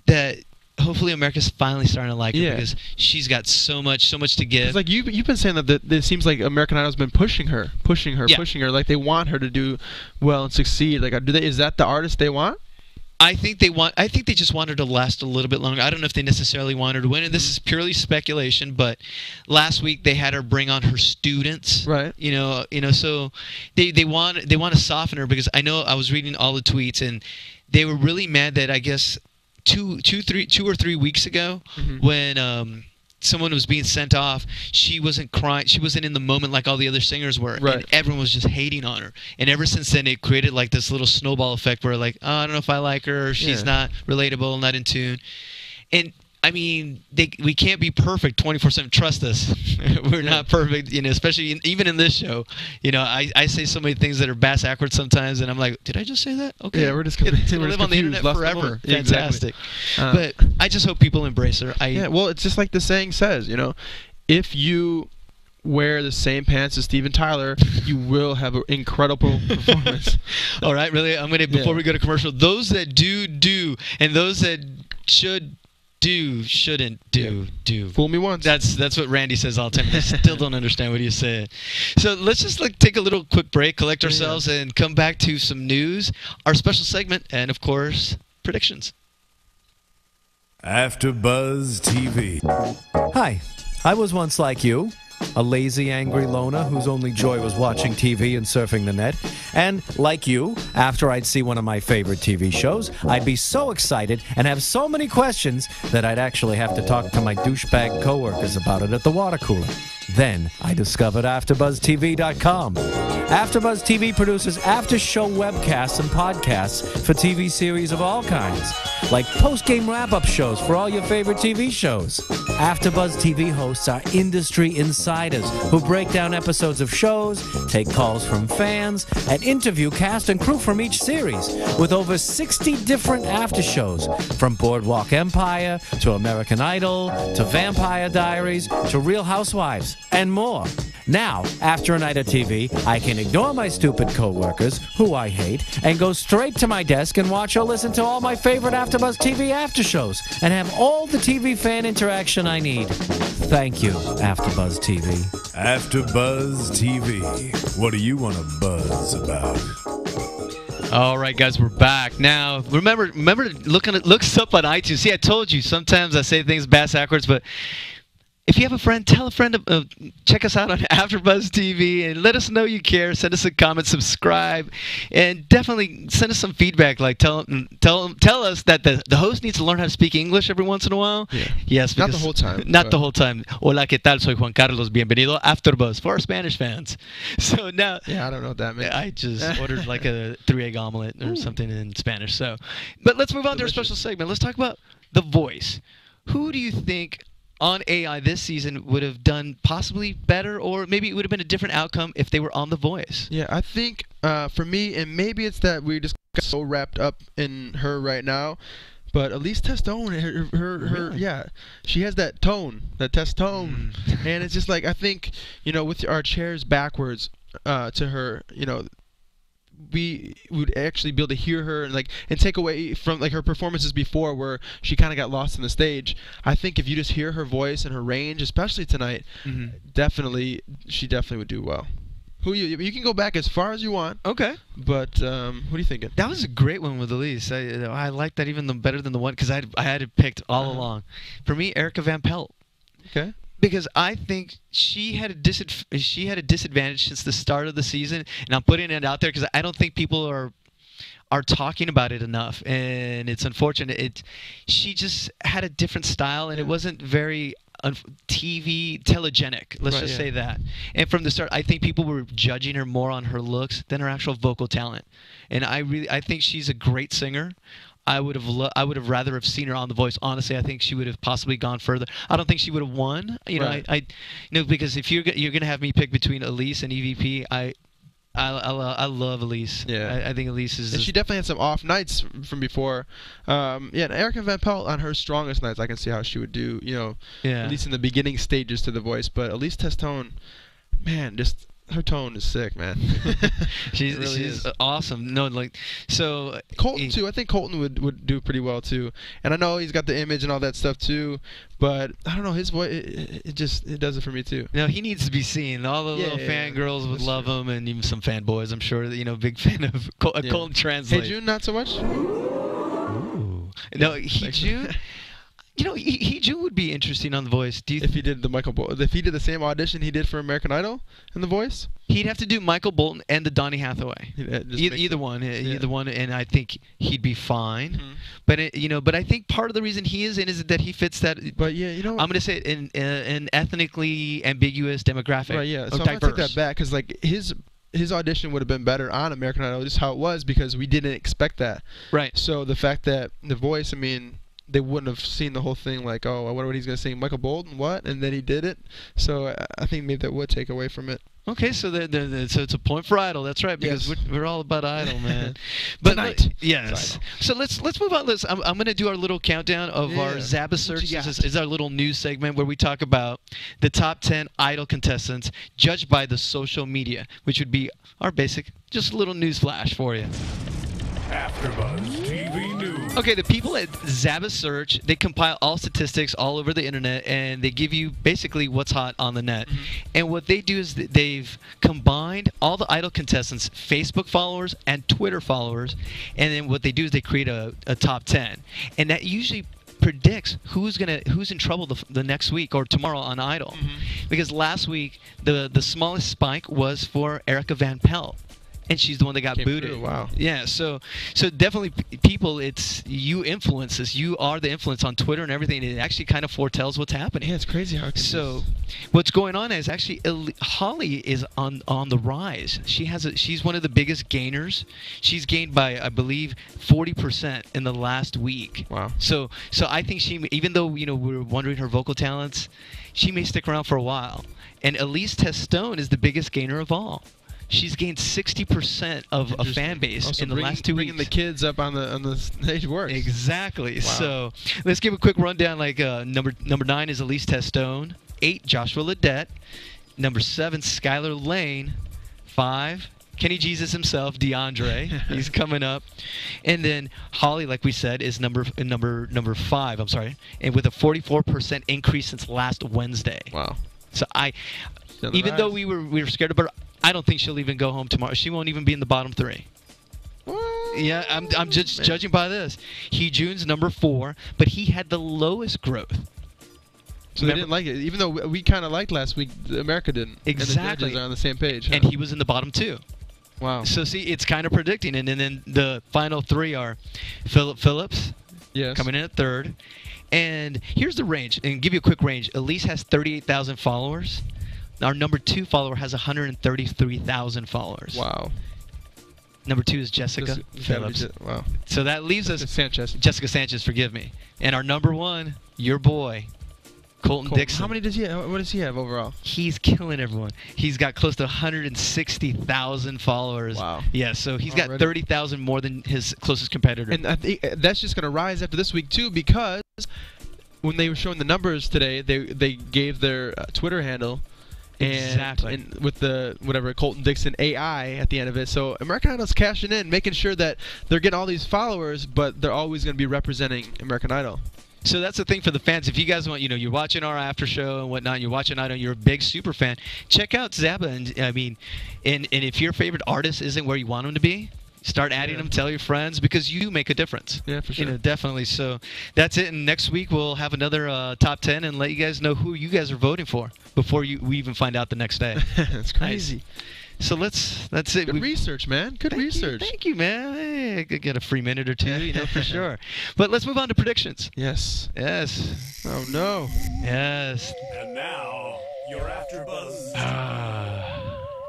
that hopefully America's finally starting to like her because she's got so much to give. It's like you've been saying that it seems like American Idol's been pushing her. Like they want her to do well and succeed. Like is that the artist they want? I think they just want her to last a little bit longer. I don't know if they necessarily want her to win. And this is purely speculation, but last week they had her bring on her students. Right. So they want to soften her because I know I was reading all the tweets and they were really mad that I guess 2 or 3 weeks ago when someone was being sent off, she wasn't crying. She wasn't in the moment like all the other singers were. Right. And everyone was just hating on her. And ever since then, it created like this little snowball effect where like, oh, I don't know if I like her. Or she's not relatable, not in tune. And I mean, we can't be perfect 24/7. Trust us, we're not perfect. Especially even in this show. I say so many things that are bass-ackwards sometimes, and I'm like, did I just say that? Okay. Yeah, we're just confused. We're live on the internet forever. Yeah, fantastic. Exactly. But I just hope people embrace her. Well, it's just like the saying says. If you wear the same pants as Steven Tyler, you will have an incredible performance. All right, really. I'm gonna before we go to commercial. Those that do, and those that shouldn't do. Fool me once. That's what Randy says all the time. I still don't understand what he's saying. So let's just take a little quick break, collect ourselves, and come back to some news, our special segment, and of course, predictions. AfterBuzz TV. Hi, I was once like you. A lazy, angry loner whose only joy was watching TV and surfing the net. And, like you, after I'd see one of my favorite TV shows, I'd be so excited and have so many questions that I'd actually have to talk to my douchebag coworkers about it at the water cooler. Then I discovered AfterBuzzTV.com. AfterBuzz TV produces after-show webcasts and podcasts for TV series of all kinds, like post-game wrap-up shows for all your favorite TV shows. AfterBuzz TV hosts are industry insiders who break down episodes of shows, take calls from fans, and interview cast and crew from each series, with over 60 different after-shows, from Boardwalk Empire to American Idol to Vampire Diaries to Real Housewives, and more. Now, after a night of TV, I can ignore my stupid coworkers, who I hate, and go straight to my desk and watch or listen to all my favorite AfterBuzz TV after shows, and have all the TV fan interaction I need. Thank you, AfterBuzz TV. AfterBuzz TV. What do you want to buzz about? All right, guys, we're back. Now, remember to look us up on iTunes. See, I told you, sometimes I say things bass-ackwards, but if you have a friend, tell a friend. Check us out on AfterBuzz TV and let us know you care. Send us a comment, subscribe, and definitely send us some feedback. Like tell us that the host needs to learn how to speak English every once in a while. Yeah. Yes, Not the whole time. Not the whole time. Hola, ¿qué tal? Soy Juan Carlos. Bienvenido a AfterBuzz for our Spanish fans. So now, Yeah, I don't know what that means. I just ordered like a 3-egg omelet or something in Spanish. So, but let's move on to our special segment. Let's talk about The Voice. Who do you think on AI this season would have done possibly better, or maybe it would have been a different outcome if they were on The Voice? Yeah, I think for me, and maybe it's that we just got so wrapped up in her right now, but Elise Testone, Really? yeah, she has that tone, that test tone, and it's just like, I think, with our chairs backwards to her, we would actually be able to hear her and take away from her performances before where she kind of got lost in the stage. I think if you just hear her voice and her range, especially tonight, she definitely would do well. You can go back as far as you want. Okay. But what are you thinking? That was a great one with Elise. I like that even better than the one because I had it picked all along. For me, Erica Van Pelt. Okay. Because I think she had a disadvantage since the start of the season, and I'm putting it out there because I don't think people are talking about it enough, and it's unfortunate. She just had a different style, and it wasn't very TV telegenic. Let's just say that. And from the start, I think people were judging her more on her looks than her actual vocal talent. And I think she's a great singer. I would have rather have seen her on The Voice. Honestly, I think she would have possibly gone further. I don't think she would have won. Because if you're gonna have me pick between Elise and EVP, I love Elise. Yeah. I think Elise is. And she definitely had some off nights from before. And Erica Van Pelt on her strongest nights, I can see how she would do. At least in the beginning stages to The Voice. But Elise Testone, man, just. Her tone is sick, man. she's awesome. So Colton too. I think Colton would do pretty well too. And I know he's got the image and all that stuff too. But I don't know, his voice it does it for me too. No, he needs to be seen. All the little fangirls would love him, and even some fanboys. I'm sure big fan of Colton Translate. Hey June, not so much. Ooh. No, June. June would be interesting on The Voice. If he did if he did the same audition he did for American Idol in The Voice, he'd have to do Michael Bolton and the Donny Hathaway. Either one, and I think he'd be fine. But I think part of the reason he is in is that he fits that. But I'm going to say it in an ethnically ambiguous demographic. Right. Yeah. So I'm diverse. gonna take that back because his audition would have been better on American Idol, just how it was, because we didn't expect that. Right. So the fact that The Voice, they wouldn't have seen the whole thing like, oh, I wonder what he's going to sing. Michael Bolton, what? And then he did it. So I think maybe that would take away from it. Okay, so so it's a point for Idol. That's right, because we're all about Idol, man. But tonight, yes. So let's move on. I'm going to do our little countdown of our Zabba search. This is our little news segment where we talk about the top 10 Idol contestants judged by the social media, which would be our basic, just a little news flash for you. AfterBuzz TV News. Okay, the people at Zabba Search, they compile all statistics all over the internet, and they give you basically what's hot on the net. And what they do is they've combined all the Idol contestants' Facebook followers and Twitter followers, and then what they do is they create a top 10. And that usually predicts who's in trouble the next week or tomorrow on Idol. Because last week, the smallest spike was for Erica Van Pelt. And she's the one that got booted. Through. Wow. Yeah, so definitely people, it's you influences. You are the influence on Twitter and everything. It actually kind of foretells what's happening. Yeah, it's crazy how. So what's going on is actually Holly is on the rise. She's one of the biggest gainers. She's gained by, I believe, 40% in the last week. Wow. So I think even though we're wondering her vocal talents, she may stick around for a while. And Elise Testone is the biggest gainer of all. She's gained 60% of a fan base in the last 2 weeks. Bringing the kids up on the stage works. Exactly. Wow. So let's give a quick rundown. Number 9 is Elise Testone. 8, Joshua Ledette. Number 7, Skylar Lane. 5, Kenny Jesus himself, DeAndre. He's coming up. And then Holly, like we said, is number 5. I'm sorry, and with a 44% increase since last Wednesday. Wow. So even though we were scared of her, I don't think she'll even go home tomorrow. She won't even be in the bottom 3. What? Yeah, I'm just judging by this. June's number 4, but he had the lowest growth. So they didn't like it, even though we kind of liked last week. America didn't. Exactly. And the judges are on the same page. And he was in the bottom 2. Wow. So see, it's kind of predicting, and then the final 3 are Philip Phillips, yes, coming in at 3rd. And here's the range, and give you a quick range. Elise has 38,000 followers. Our number 2 follower has 133,000 followers. Wow. Number 2 is Jessica Phillips. Wow. So that leaves us Jessica Sanchez, forgive me. And our number 1, your boy, Colton Dixon. How many does he have? What does he have overall? He's killing everyone. He's got close to 160,000 followers. Wow. Yeah, so he's got 30,000 more than his closest competitor. And I think that's just going to rise after this week, too, because when they were showing the numbers today, they gave their Twitter handle. And with the whatever Colton Dixon AI at the end of it. So American Idol's cashing in, making sure that they're getting all these followers, but they're always going to be representing American Idol. So that's the thing for the fans. If you guys want, you're watching our after show and whatnot, you're watching Idol, you're a big super fan, check out Zaba. And I mean, and if your favorite artist isn't where you want them to be, start adding them, tell your friends, because you make a difference. Yeah, for sure. Definitely. So that's it. And next week we'll have another top 10 and let you guys know who you guys are voting for before we even find out the next day. That's crazy. Nice. So that's it. Good research, man. Good research. Thank you, man. Hey, I could get a free minute or two, for sure. But let's move on to predictions. Yes. Yes. Oh, no. Yes. And now, your AfterBuzz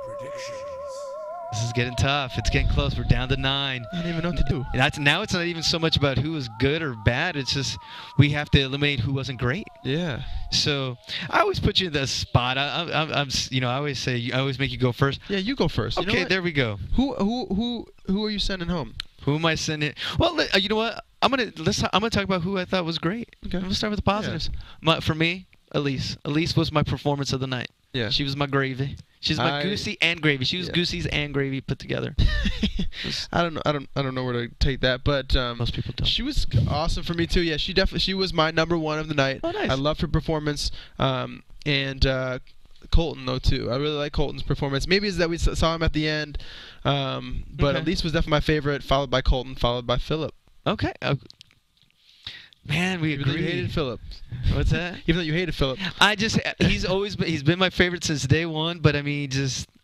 predictions. This is getting tough. It's getting close. We're down to 9. I don't even know what to do. Now it's not even so much about who was good or bad. It's just we have to eliminate who wasn't great. Yeah. So I always put you in the spot. I always say I always make you go first. Yeah, you go first. Okay, there we go. Who are you sending home? Who am I sending? Well, you know what? I'm gonna talk about who I thought was great. Okay. I'm gonna start with the positives. For me, Elise. Elise was my performance of the night. Yeah. She was my gravy. She's my goosey and gravy. She was goosies and gravy put together. I don't know where to take that, but most people don't. She was awesome for me too. Yeah, she was my number 1 of the night. Oh, nice. I loved her performance, and Colton though too. I really like Colton's performance. Maybe it's that we saw him at the end, but Elise was definitely my favorite, followed by Colton, followed by Philip. Okay. Man, we Even though you agreed. hated Philip. What's that? Even though you hated Philip. He's been my favorite since day 1, but I mean,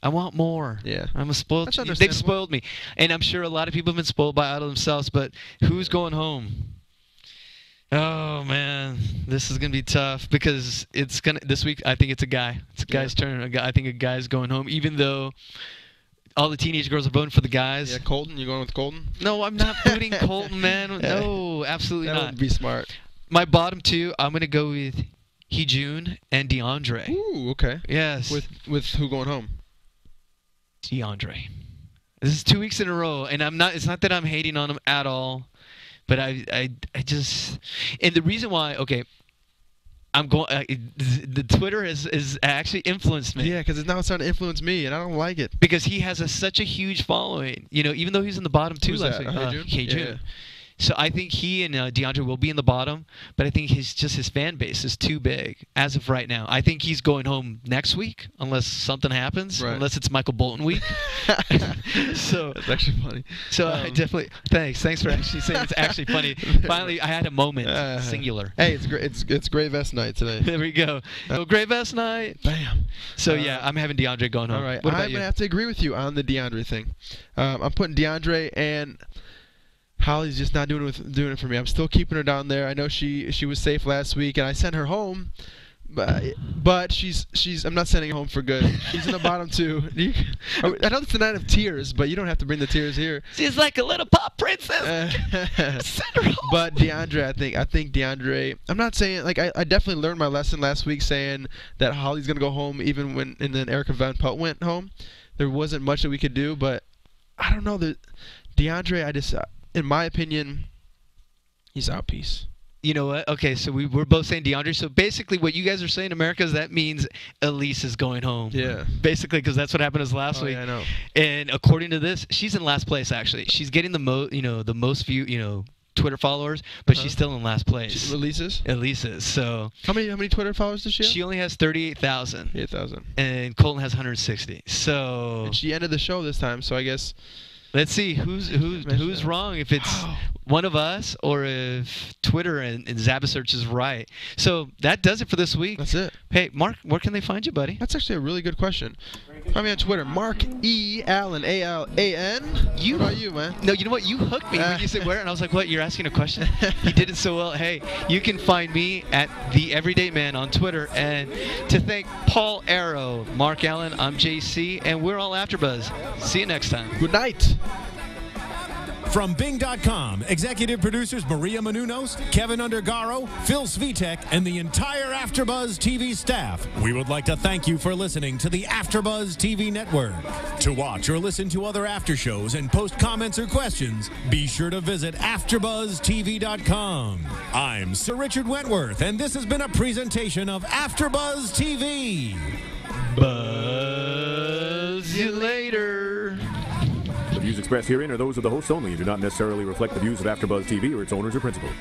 I want more. Yeah. I'm a spoiled. That's They've understandable. spoiled me, and I'm sure a lot of people have been spoiled by Idol themselves. But who's going home? Oh man, this is gonna be tough because this week. I think it's a guy. It's a guy's turn. I think a guy's going home, even though all the teenage girls are voting for the guys. Yeah, Colton. You going with Colton? No, I'm not voting Colton, man. No, absolutely that not. That would be smart. My bottom 2, I'm gonna go with Heejun and DeAndre. Ooh, okay. Yes. With who going home? DeAndre. This is 2 weeks in a row, and it's not that I'm hating on him at all, but I just, and the reason why, okay, I'm going. The Twitter has actually influenced me. Yeah, because it's now starting to influence me, and I don't like it. Because he has such a huge following. Even though he's in the bottom 2 last week. Heejun. Yeah. So I think he and DeAndre will be in the bottom, but I think his fan base is too big as of right now. I think he's going home next week unless something happens, unless it's Michael Bolton week. So that's actually funny. So I definitely thanks for actually saying it's actually funny. Finally, I had a moment, singular. Hey, it's great. It's Gray Vest night today. There we go. Gray Vest night. Bam. So yeah, I'm having DeAndre going home. All right, What about I'm you? gonna have to agree with you on the DeAndre thing. I'm putting DeAndre, and Holly's just not doing it for me. I'm still keeping her down there. I know she was safe last week, and I sent her home, but she's I'm not sending her home for good. She's in the bottom 2. I know it's the night of tears, but you don't have to bring the tears here. She's like a little pop princess. Send her home. But DeAndre, I think DeAndre. I'm not saying I definitely learned my lesson last week, saying that Holly's gonna go home even when and then Erica Van Pelt went home. There wasn't much that we could do, but I don't know that DeAndre. In my opinion, he's out piece. You know what? Okay, so we're both saying DeAndre. So basically what you guys are saying, America, is that means Elise is going home. Yeah. Basically, because that's what happened to us last week. Yeah, I know. And according to this, she's in last place, actually. She's getting the most view, Twitter followers, but she's still in last place. Elise's. So how many Twitter followers does she have? She only has 38,000. 8,000. And Colton has 160. So and she ended the show this time, so I guess Let's see who's wrong. If it's one of us or if Twitter and Zabasearch is right. So that does it for this week. That's it. Hey, Mark, where can they find you, buddy? That's actually a really good question. Find me on Twitter, Mark E. Allen, A-L-A-N. What about you, man? No, you know what? You hooked me when you said where, and I was like, what? You're asking a question? He did it so well. Hey, you can find me at The Everyday Man on Twitter. And to thank Paul Arrow, Mark Allen, I'm JC, and we're all AfterBuzz. See you next time. Good night. From Bing.com, executive producers Maria Menounos, Kevin Undergaro, Phil Svitek, and the entire AfterBuzz TV staff, we would like to thank you for listening to the AfterBuzz TV network. To watch or listen to other after shows and post comments or questions, be sure to visit AfterBuzzTV.com. I'm Sir Richard Wentworth, and this has been a presentation of AfterBuzz TV. Buzz you later. The views expressed herein are those of the hosts only and do not necessarily reflect the views of AfterBuzz TV or its owners or principals.